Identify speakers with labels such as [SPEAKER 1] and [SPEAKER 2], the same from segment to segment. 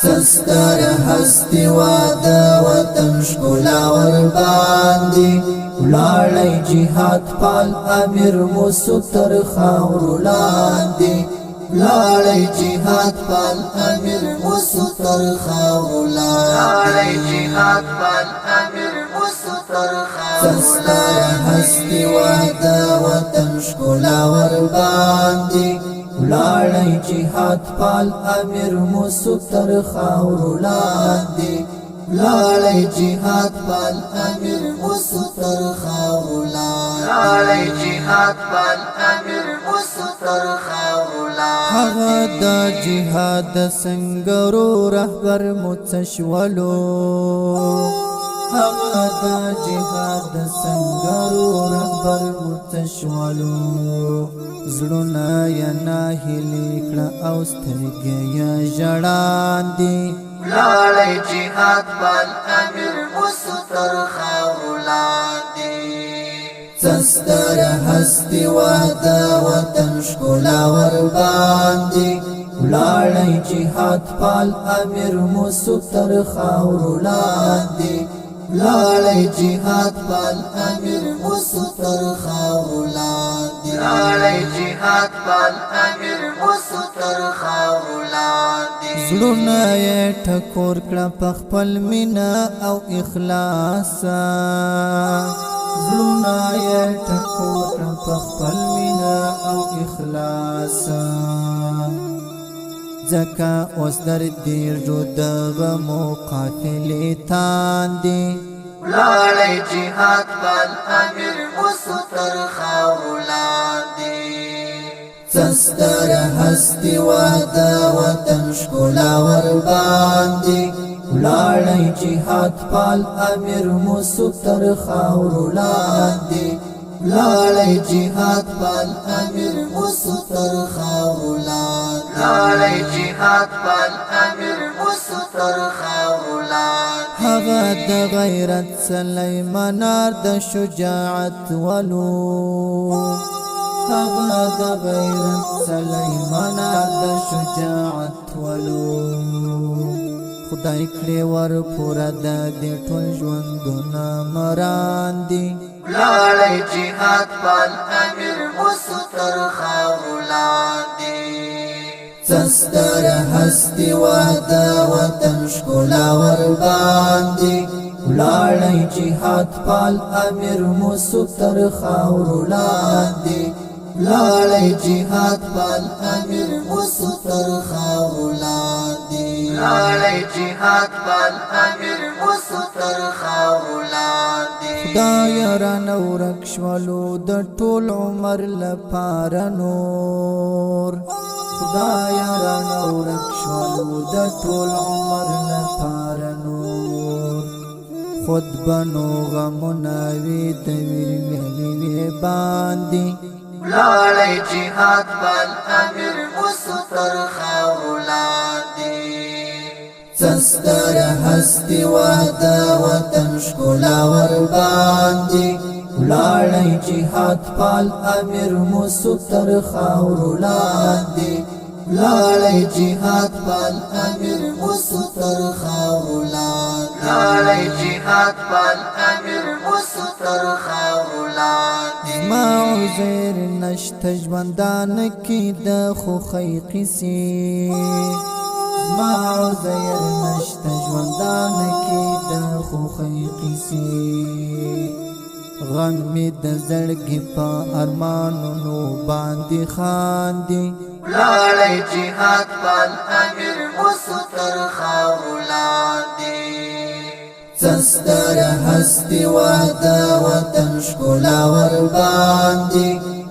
[SPEAKER 1] سستر هستی وادا وطن شکلا ور باندی ولاړی جهاد پال امیر مستر خاور لاندی ولاړی جهاد پال امیر مستر خاور لاندی جهاد پال امیر مستر خاور سستر هستی وادا وطن شکلا ور باندی ولاړی جهاد پال امیر مستر خاور لاندی ولاړی جهاد پال امیر مستر خاور لاندی جهاد پال امیر مستر خاور لاندی هغه د جهاد سنگرو رهبر متشولو هغه د جهاد سنگرو رهبر متشولو زړونه یا ناهیلي کړه او سترګې یې ژړاندې ولاړی جهاد پال امیر مستر خاور لاندې سستر هستی وادا وطن شکلا ور باندې ولاړی جهاد پال امیر مستر خاور لاندې ولاړی جهاد پال امیر مستر خاور لاندې ولاړی جهاد پال امیر مستر خاور لاندې زړونه یې ټکور کړه په خپل مینه او اخلاص زړونه یې ټکور کړه په خپل مینه او اخلاص ځکه اوس در دیر جو دغه مقاتلې تاندې ولاړی جهاد پال امیر مستر خاور لاندې سستر هستی وادا وطن شکلا ور باندې ولاړی جهاد پال امیر مستر خاور لاندې ولاړی جهاد پال امیر مستر خاور لاندې ولاړی جهاد پال امیر مستر خاور لاندې هغه د غیرت سلیمانار د شجاعت ولو هغه د غیرت سلیمانار د شجاعت ولو خدای کړي ور پورا د دې ټول ژوندونه مراندي ولاړی جهاد پال امیر مستر خاور لاندې سستر هستی وادا وطن شکلا ور باندې ولاړی جهاد پال امیر مستر خاور لاندې ولاړی جهاد پال امیر مستر خاور لاندې ولاړی جهاد پال امیر مستر خاور لاندې خدای رانه ورک شولو د ټول عمر لپاره نور خدای رانه ورک شولو د ټول عمر لپاره نور خود بنو غمونه وي د ویلې باندې ولاړی جهاد پال امیر مستر خاور لاندې سستر هستی وادا وطن شکلا ور باندې ولاړی جهاد پال امیر مستر خاور لاندې ولاړی جهاد پال امیر مستر خاور لاندې ولاړی جهاد پال امیر مستر خاور لاندې ما عذر نشته ژوندانه کې د خوښۍ قصې ما عذر نشته ژوندانه کې د خوښۍ قصې غم می د زړګي په ارمانونو باندې خاندي ولاړی جهاد پال امیر مستر خاور لاندې سستر هستی وادا وطن شکلا ور باندې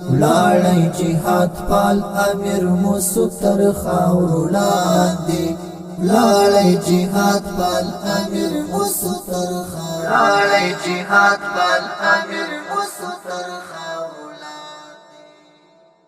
[SPEAKER 1] ولاړی جهاد پال امیر مستر خاور لاندې ولاړی جهاد پال امیر مستر خاور ولاړی جهاد پال امیر